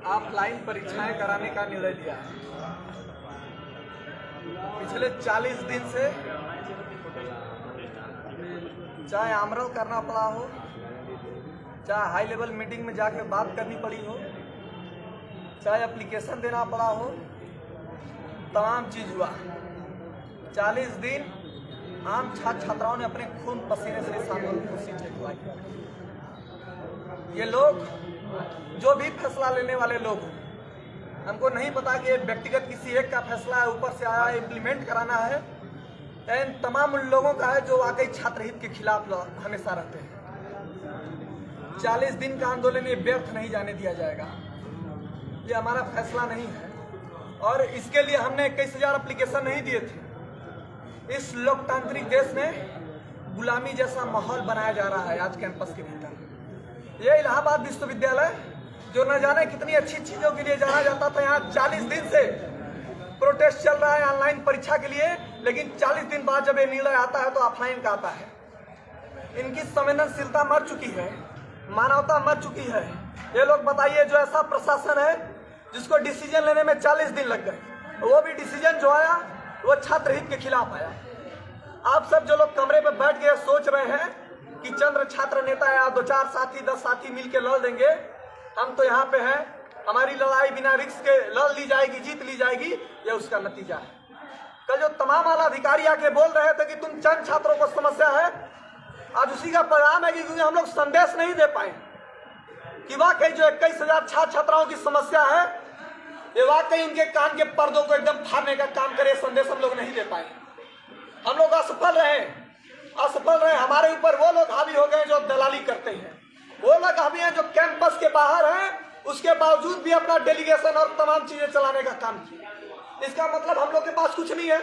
Offline परीक्षाएं कराने का निर्णय लिया है। पिछले 40 दिन से चाहे आमरन करना पड़ा हो, चाहे हाई लेवल मीटिंग में जाके बात करनी पड़ी हो, चाहे एप्लीकेशन देना पड़ा हो, तमाम चीज हुआ। 40 दिन आम छात्र छात्राओं ने अपने खून पसीने से इस आंदोलन को सींचे हुआ। ये लोग जो भी फैसला लेने वाले लोग, हमको नहीं पता कि व्यक्तिगत किसी एक का फैसला है, ऊपर से आया इम्प्लीमेंट कराना है, इन तमाम उन लोगों का है जो वाकई छात्र हित के खिलाफ हमेशा रहते हैं। 40 दिन का आंदोलन ये व्यर्थ नहीं जाने दिया जाएगा। ये हमारा फैसला नहीं है और इसके लिए हमने 21,000 एप्लीकेशन नहीं दिए थे। इस लोकतांत्रिक देश में गुलामी जैसा माहौल बनाया जा रहा है आज कैंपस के भीतर। ये इलाहाबाद विश्वविद्यालय जो न जाने कितनी अच्छी चीजों के लिए जाना जाता था, यहाँ 40 दिन से प्रोटेस्ट चल रहा है ऑनलाइन परीक्षा के लिए, लेकिन 40 दिन बाद जब ये निर्णय आता है तो ऑफलाइन का आता है। इनकी संवेदनशीलता मर चुकी है, मानवता मर चुकी है। ये लोग बताइए, जो ऐसा प्रशासन है जिसको डिसीजन लेने में 40 दिन लग गए, वो भी डिसीजन जो आया वो छात्र हित के खिलाफ आया। आप सब जो लोग कमरे में बैठ के सोच रहे हैं कि चंद्र छात्र नेता या 2-4 साथी 10 साथी मिलके लड़ देंगे, हम तो यहाँ पे हैं, हमारी लड़ाई बिना रिस्क के लड़ ली जाएगी, जीत ली जाएगी, ये उसका नतीजा है। कल जो तमाम आला अधिकारी आके बोल रहे थे कि तुम चंद छात्रों को समस्या है, आज उसी का परिणाम है कि क्योंकि हम लोग संदेश नहीं दे पाए कि वाकई जो 21,000 छात्र छात्राओं की समस्या है, ये वाकई इनके कान के पर्दों को एकदम फाड़ने का काम करे, संदेश हम लोग नहीं दे पाए। हम लोग असफल रहे। हमारे ऊपर वो लोग हावी हो गए जो दलाली करते हैं, वो लोग हावी हैं जो कैंपस के बाहर हैं, उसके बावजूद भी अपना डेलीगेशन और तमाम चीजें चलाने का काम किया। इसका मतलब हम लोग के पास कुछ नहीं है,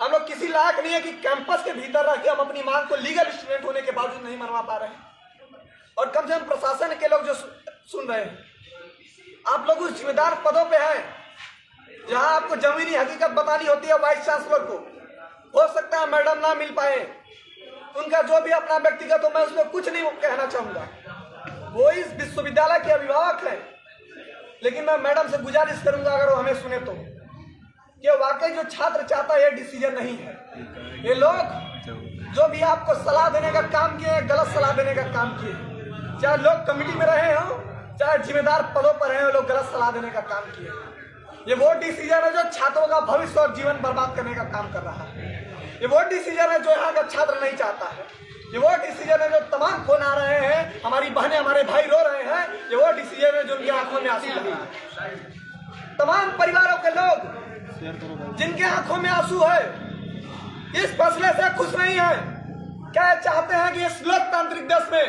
हम लोग किसी लायक नहीं है कि कैंपस के भीतर रह के हम अपनी मांग को लीगल स्टूडेंट होने के बावजूद नहीं मनवा पा रहे हैं। और कम से कम प्रशासन के लोग जो सुन रहे हैं, आप लोग उस जिम्मेदार पदों पे हैं जहां आपको जमीनी हकीकत बतानी होती है। वाइस चांसलर को हो सकता है मैडम ना मिल पाए, उनका जो भी अपना व्यक्तिगत हो, मैं उसमें कुछ नहीं कहना चाहूंगा, वो इस विश्वविद्यालय के अभिभावक हैं। लेकिन मैं मैडम से गुजारिश करूंगा, अगर वो हमें सुने तो, कि वाकई जो छात्र चाहता है ये डिसीजन नहीं है। ये लोग जो भी आपको सलाह देने का काम किए, गलत सलाह देने का काम किए, चाहे लोग कमिटी में रहे हो, चाहे जिम्मेदार पदों पर हैं, वो लोग गलत सलाह देने का काम किए। ये वो डिसीजन है जो छात्रों का भविष्य और जीवन बर्बाद करने का काम कर रहा है। ये वो डिसीजन है जो यहाँ का छात्र नहीं चाहता है। ये वो डिसीजन है जो तमाम फोन आ रहे हैं, हमारी बहनें हमारे भाई रो रहे हैं, ये वो डिसीजन है जो उनकी आंखों में आंसू लग रहा है। तमाम परिवारों के लोग जिनके आंखों में आंसू है, इस फैसले से खुश नहीं है। क्या चाहते हैं कि इस लोकतांत्रिक देश में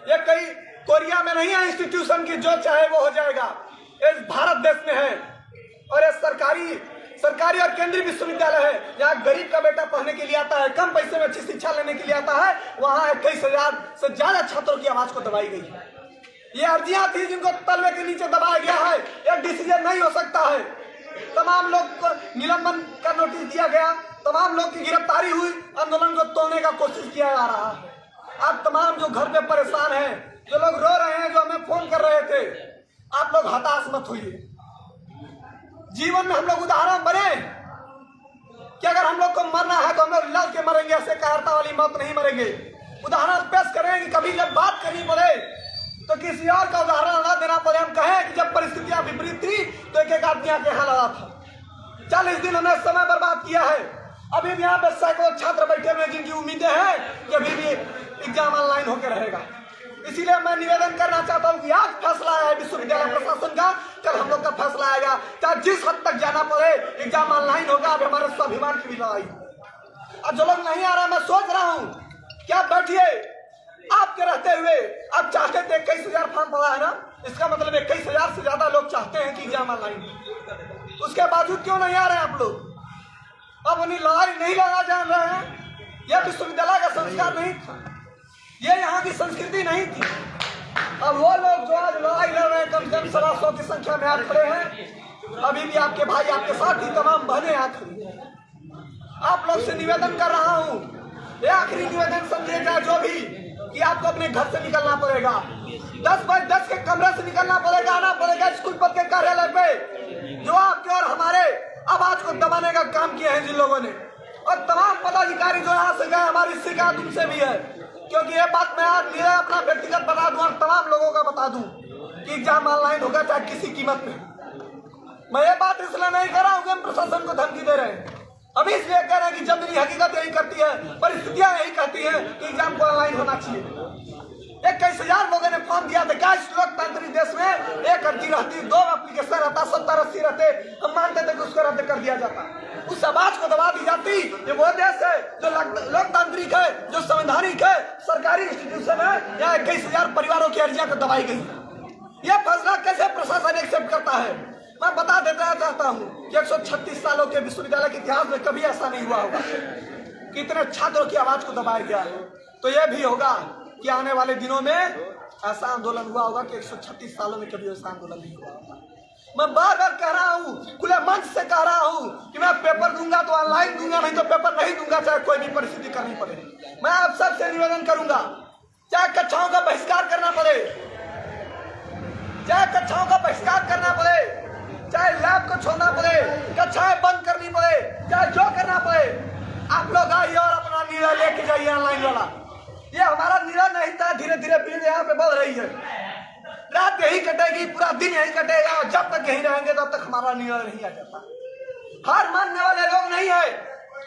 ये कई कोरिया में नहीं है इंस्टीट्यूशन की जो चाहे वो हो जाएगा, इस भारत देश में है। और ये सरकारी और केंद्रीय विश्वविद्यालय है, जहाँ गरीब का बेटा पढ़ने के लिए आता है, कम पैसे में अच्छी शिक्षा लेने के लिए आता है, वहाँ 21,000 से ज्यादा छात्रों की आवाज को दबाई गई है। ये अर्जियां थी जिनको तलवे के नीचे दबाया गया है। एक डिसीजन नहीं हो सकता है। तमाम लोग को निलंबन का नोटिस दिया गया, तमाम लोग की गिरफ्तारी हुई, आंदोलन को तोड़ने का कोशिश किया जा रहा है। आप तमाम जो घर पे परेशान हैं, जो लोग रो रहे हैं, जो हमें फोन कर रहे थे, आप लोग हताश मत होइए। जीवन में हम लोग उदाहरण बने कि अगर हम लोग को मरना है तो हम लोग लड़ के मरेंगे, ऐसे कायरता वाली मौत नहीं मरेंगे। उदाहरण पेश करें कि कभी जब बात करनी पड़े तो किसी और का उदाहरण ना देना पड़े। हम कहें कि जब परिस्थितियां विपरीत थी तो एक आदमी आके यहाँ लड़ा था। 40 दिन हमने समय बर्बाद किया है। अभी भी यहाँ पे सैकड़ों छात्र बैठे हुए जिनकी उम्मीदें हैं कि अभी भी एग्जाम ऑनलाइन होकर रहेगा। इसीलिए मैं निवेदन करना चाहता हूँ कि आज फैसला आया है विश्वविद्यालय प्रशासन का, कल हम लोग का फैसला आएगा। चाहे जिस हद तक जाना पड़े, एग्जाम ऑनलाइन होगा। अब हमारे स्वाभिमान की भी लड़ाई। और जो लोग नहीं आ रहा, मैं सोच रहा हूँ कि आप बैठिए, आपके रहते हुए आप चाहते थे 21,000 फॉर्म पड़ा है ना, इसका मतलब 21,000 से ज्यादा लोग चाहते हैं कि एग्जाम ऑनलाइन, उसके बावजूद क्यों नहीं आ रहे हैं आप लोग? अब उन्हें लड़ाई नहीं लड़ना जान रहे हैं। यह विश्वविद्यालय का संस्कार नहीं था, ये यहाँ की संस्कृति नहीं थी। अब वो लोग जो आज लड़ाई लड़ रहे हैं, कम से कम 100 की संख्या में आ खड़े हैं। अभी भी आपके भाई, आपके साथ ही तमाम बहनें आ खड़ी हैं। आप लोग से निवेदन कर रहा हूँ, ये आखिरी निवेदन समझिएगा जो भी, कि आपको अपने घर से निकलना पड़ेगा, 10 बाय 10 के कमरे से निकलना पड़ेगा, आना पड़ेगा स्कूल दबाने का काम किया है जिन लोगों ने, और तमाम पदाधिकारी जो यहाँ से गए, हमारी शिकायत उनसे भी है, क्योंकि ये बात मैं आज मेरा अपना व्यक्तिगत बता दूं और तमाम लोगों का बता दूं कि एग्जाम ऑनलाइन होगा चाहे किसी कीमत पे। मैं ये बात इसलिए नहीं कर रहा हूँ कि हम प्रशासन को धमकी दे रहे हैं, हम इसलिए कह रहे हैं कि जमीनी हकीकत यही करती है, परिस्थितियां यही कहती है कि एग्जाम को ऑनलाइन होना चाहिए। 21,000 लोगों ने फॉर्म दिया था। क्या इस लोकतांत्रिक देश में एक अर्जी रहती, 2 एप्लीकेशन रहता, 70-80 रहते, हम मानते थे कि उसको रद्द कर दिया जाता, उस आवाज को दबा दी जाती। ये वो देश है जो लोकतांत्रिक है, जो संवैधानिक है, सरकारी इंस्टीट्यूशन है, यहाँ 21,000 परिवारों की अर्जियां को दबाई गई। यह फैसला कैसे प्रशासन एक्सेप्ट करता है? मैं बता देना चाहता हूँ कि 136 सालों के विश्वविद्यालय के इतिहास में कभी ऐसा नहीं हुआ होगा कि इतने छात्रों की आवाज को दबाया गया है। तो यह भी होगा कि आने वाले दिनों में ऐसा आंदोलन हुआ होगा कि 136 सालों में कभी ऐसा आंदोलन नहीं हुआ होगा। मैं बार बार कह रहा हूँ, खुले मंच से कह रहा हूँ कि मैं पेपर दूंगा तो ऑनलाइन दूंगा, नहीं तो पेपर नहीं दूंगा, चाहे कोई भी परिस्थिति करनी पड़े। मैं आप सबसे निवेदन करूंगा, चाहे कक्षाओं का बहिष्कार करना पड़े, चाहे कक्षाओं का बहिष्कार करना पड़े, चाहे लैब को छोड़ना पड़े, कक्षाएं बंद करनी पड़े, चाहे जो करना पड़े, आप लोग आइए और अपना निर्णय लेके जाइए ऑनलाइन वाला। ये हमारा निर्णय नहीं था, धीरे धीरे भीड़ यहाँ पे बढ़ रही है। रात यही कटेगी, पूरा दिन यही कटेगा, और जब तक यही रहेंगे तब तक हमारा निर्णय नहीं आ जाता। हार मानने वाले लोग नहीं है,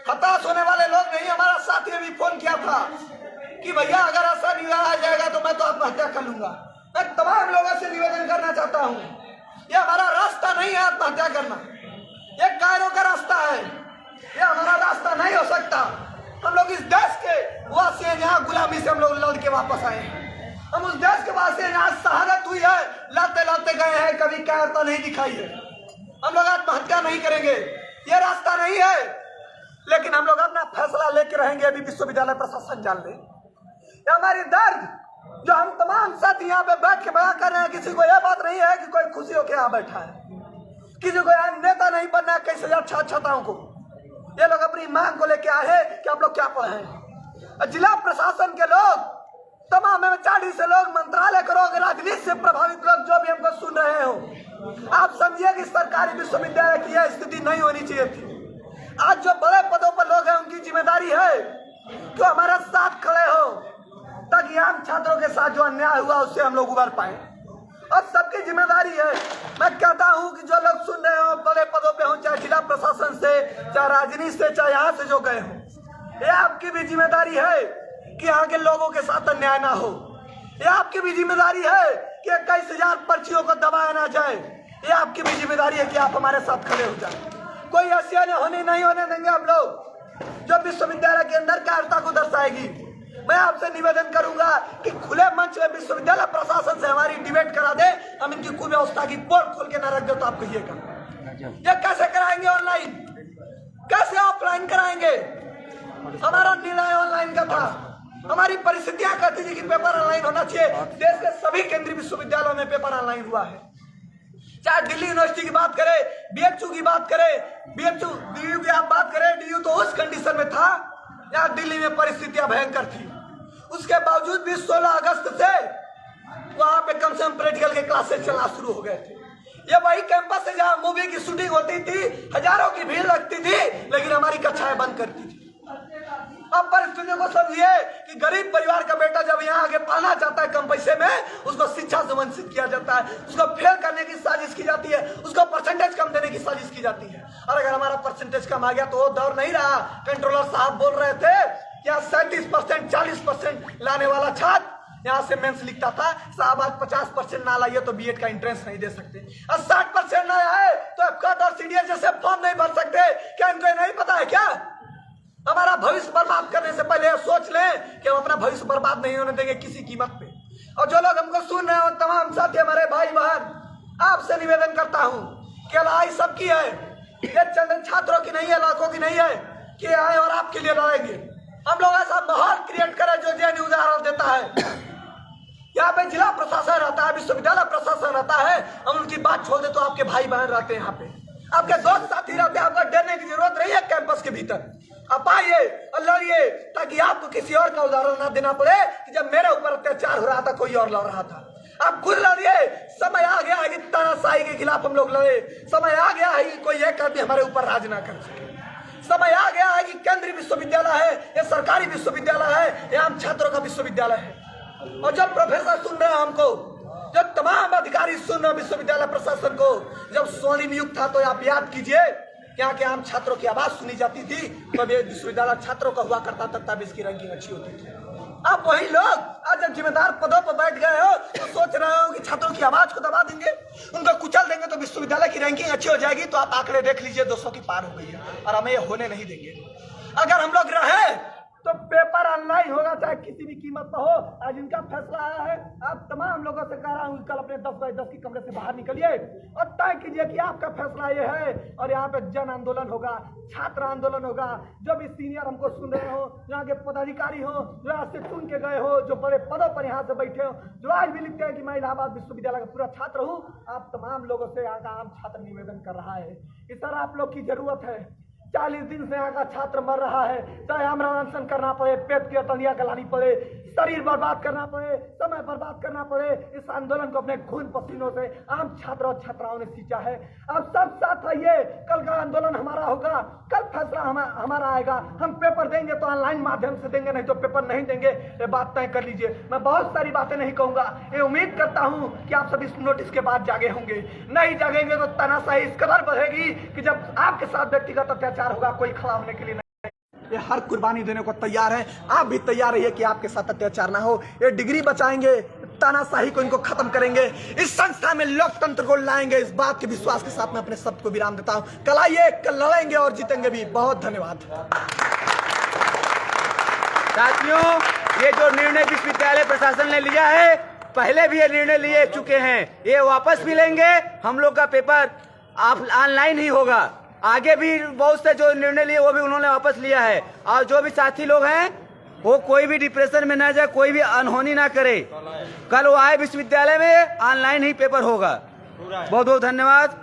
हताश होने वाले लोग नहीं। हमारा साथी ने भी फोन किया था कि भैया अगर ऐसा निर्णय आ जाएगा तो मैं तो आत्महत्या कर लूंगा। मैं तमाम लोगों से निवेदन करना चाहता हूँ, ये हमारा रास्ता नहीं है आत्महत्या करना, ये कायरों का रास्ता है, ये हमारा रास्ता नहीं हो सकता। हम लोग इस देश के वासी हैं, यहाँ गुलामी से हम लोग लड़ के वापस आए हैं। हम उस देश के वासी हैं, यहाँ शहादत हुई है, लाते लाते गए हैं, कभी कायरता नहीं दिखाई है। हम लोग आत्महत्या नहीं करेंगे, ये रास्ता नहीं है, लेकिन हम लोग अपना फैसला लेके रहेंगे। अभी विश्वविद्यालय प्रशासन जान ले, ये हमारी दर्द जो हम तमाम साथी यहाँ पे बैठ के बयां कर रहे हैं। किसी को यह बात नहीं है कि कोई खुशी होकर यहाँ बैठा है, किसी को यहाँ नेता नहीं बनना है। 21,000 छात्राओं को ये लोग अपनी मांग को लेके आए हैं कि आप लोग क्या पढ़े हैं। जिला प्रशासन के लोग तमाम 40 से लोग, मंत्रालय के लोग, राजनीति से प्रभावित लोग जो भी हमको सुन रहे हो, आप समझिए कि सरकारी विश्वविद्यालय की यह स्थिति नहीं होनी चाहिए थी। आज जो बड़े पदों पर लोग हैं उनकी जिम्मेदारी है कि हमारे साथ खड़े हो, ताकि आम छात्रों के साथ जो अन्याय हुआ उससे हम लोग उबर पाए, और सबकी जिम्मेदारी है। मैं कहता हूं कि जो लोग सुन रहे हो, बड़े पदों पे हो, चाहे जिला प्रशासन से, चाहे राजनीति से, चाहे यहाँ से जो गए हो, ये आपकी भी जिम्मेदारी है कि यहाँ के लोगों के साथ अन्याय ना हो। ये आपकी भी जिम्मेदारी है कि 21,000 पर्चियों को दबाया ना जाए। ये आपकी भी जिम्मेदारी है कि आप हमारे साथ खड़े हो जाए। कोई ऐसी नहीं होने देंगे हम लोग जो विश्वविद्यालय के अंदर कायरता को दर्शाएगी। मैं आपसे निवेदन करूंगा कि खुले मंच में विश्वविद्यालय प्रशासन से हमारी डिबेट करा दे। हम इनकी कुव्यवस्था की पोल खोल के न रख दो तो आप कहिएगा ये कैसे कराएंगे ऑनलाइन, कैसे ऑफलाइन कराएंगे? हमारा निर्णय ऑनलाइन का था, हमारी परिस्थितियां कहती थी कि पेपर ऑनलाइन होना चाहिए। देश के सभी केंद्रीय विश्वविद्यालयों में पेपर ऑनलाइन हुआ है। चाहे दिल्ली यूनिवर्सिटी की बात करें, बीएचयू की बात करें, डीयू की आप बात करें, डीयू तो उस कंडीशन में था यहाँ दिल्ली में परिस्थितियां भयंकर थी। उसके बावजूद भी 16 अगस्त से वहां पे कम से कम प्रैक्टिकल के क्लासेस चलना शुरू हो गए थे। ये वही कैंपस है जहां मूवी की शूटिंग होती थी, हजारों की भीड़ लगती थी, लेकिन हमारी कक्षाएं बंद करती थी। अब परिस्थितियों को समझिए कि गरीब परिवार का बेटा जब यहाँ आगे पढ़ना चाहता है कम पैसे में, उसको शिक्षा से वंचित किया जाता है, उसको फेल करने की साजिश की जाती है, उसको परसेंटेज कम देने की साजिश की जाती है। और अगर हमारा परसेंटेज कम आ गया तो वो दौर नहीं रहा। कंट्रोलर साहब बोल रहे थे यहाँ 37%, 40% लाने वाला छात्र यहाँ से मेंस लिखता था, साहब आज 50% ना लाइए तो बीएड का एंट्रेंस नहीं दे सकते, और 60% ना आए तो एफकट और सीडीएस जैसे फॉर्म नहीं भर सकते। क्या इनको नहीं पता है क्या? हमारा भविष्य बर्बाद करने से पहले सोच लें कि हम अपना भविष्य बर्बाद नहीं होने देंगे किसी कीमत पे। और जो लोग हमको सुन रहे हैं, तमाम साथी, हमारे भाई बहन, आपसे निवेदन करता हूं कि लड़ाई सबकी है, ये चंद छात्रों की नहीं है, लाखों की नहीं है कि आए और आपके लिए लड़ेंगे। हम लोग ऐसा माहौल क्रिएट करें जो जेएनयू उदाहरण देता है। यहाँ पे जिला प्रशासन रहता है, विश्वविद्यालय प्रशासन रहता है, हम उनकी बात छोड़ दे तो आपके भाई बहन रहते हैं यहाँ पे, आपके दोस्त साथी रहते हैं। आपको डरने की जरूरत नहीं है कैंपस के भीतर। आप आइए और लड़िए ताकि आपको किसी और का उदाहरण ना देना पड़े कि जब मेरे ऊपर अत्याचार हो रहा था कोई और लड़ रहा था। आप खुद लड़िए। समय आ गया है कि तानाशाही के खिलाफ हम लोग लड़े। समय आ गया है कि कोई एक आदमी हमारे ऊपर राज ना कर सके। समय आ गया है कि केंद्रीय विश्वविद्यालय है, ये सरकारी विश्वविद्यालय है, ये आम छात्रों का विश्वविद्यालय है। और जब प्रोफेसर सुन रहे हैं हमको, जब तमाम अधिकारी सुन रहे विश्वविद्यालय प्रशासन को, जब स्वर्णिम युग था तो आप याद कीजिए क्या कि आम छात्रों की आवाज सुनी जाती थी, तो ये विश्वविद्यालय छात्रों का हुआ करता था, तब इसकी रैंकिंग अच्छी होती थी। अब वही लोग आज जब जिम्मेदार पदों पर बैठ गए हो तो सोच रहे हो कि छात्रों की आवाज को दबा देंगे, उनको कुचल देंगे तो विश्वविद्यालय की रैंकिंग अच्छी हो जाएगी। तो आप आंकड़े देख लीजिए, 200 की पार हो गई है और हमें ये होने नहीं देंगे। अगर हम लोग रहे तो पेपर ऑनलाइन होगा, चाहे किसी भी कीमत पर हो। आज इनका फैसला आया है, आप तमाम लोगों से कह रहा हूँ कल अपने 10x10 की कमरे से बाहर निकलिए और तय कीजिए कि आपका फैसला ये है। और यहाँ पे जन आंदोलन होगा, छात्र आंदोलन होगा। जो भी सीनियर हमको सुन रहे हो, यहाँ के पदाधिकारी हो, जो आज से चुन के गए हो, जो बड़े पदों पर यहाँ से बैठे हो, जो आज भी लिखते हैं कि मैं इलाहाबाद विश्वविद्यालय का पूरा छात्र हूँ, आप तमाम लोगों से यहाँ का आम छात्र निवेदन कर रहा है कि सर आप लोग की जरूरत है। 40 दिन से यहाँ का छात्र मर रहा है, चाहे आमरण अनशन करना पड़े, पेट की अतलियाँ गलानी पड़े, शरीर बर्बाद करना पड़े, समय बर्बाद करना पड़े, इस आंदोलन को अपने खून पसीनों से आम छात्र और छात्राओं ने सींचा है। अब सब साथ आइए, कल का आंदोलन हमारा होगा, कल फैसला हमारा आएगा। हम पेपर देंगे तो ऑनलाइन माध्यम से देंगे, नहीं तो पेपर नहीं देंगे, ये बात तय कर लीजिए। मैं बहुत सारी बातें नहीं कहूँगा, ये उम्मीद करता हूँ कि आप सब इस नोटिस के बाद जागे होंगे। नहीं जागेंगे तो तानाशाही इस कदर बढ़ेगी कि जब आपके साथ व्यक्तिगत अत्याचार होगा, कोई खड़ा होने के लिए ये हर कुर्बानी देने को तैयार है। आप भी तैयार रहिए कि आपके साथ अत्याचार ना हो। ये डिग्री बचाएंगे, तानाशाही को इनको खत्म करेंगे, इस संस्था में लोकतंत्र को लाएंगे। इस बात के विश्वास के साथ मैं अपने शब्द को विराम देता हूं। कल आइए, कल लड़ेंगे और जीतेंगे भी। बहुत धन्यवाद साथियों। ये जो निर्णय विश्वविद्यालय प्रशासन ने लिया है, पहले भी ये निर्णय लिए चुके हैं, ये वापस भी लेंगे। हम लोग का पेपर ऑनलाइन ही होगा। आगे भी बहुत से जो निर्णय लिए वो भी उन्होंने वापस लिया है। और जो भी साथी लोग हैं वो कोई भी डिप्रेशन में ना जाए, कोई भी अनहोनी ना करे। कल वो आए विश्वविद्यालय में, ऑनलाइन ही पेपर होगा। बहुत बहुत धन्यवाद।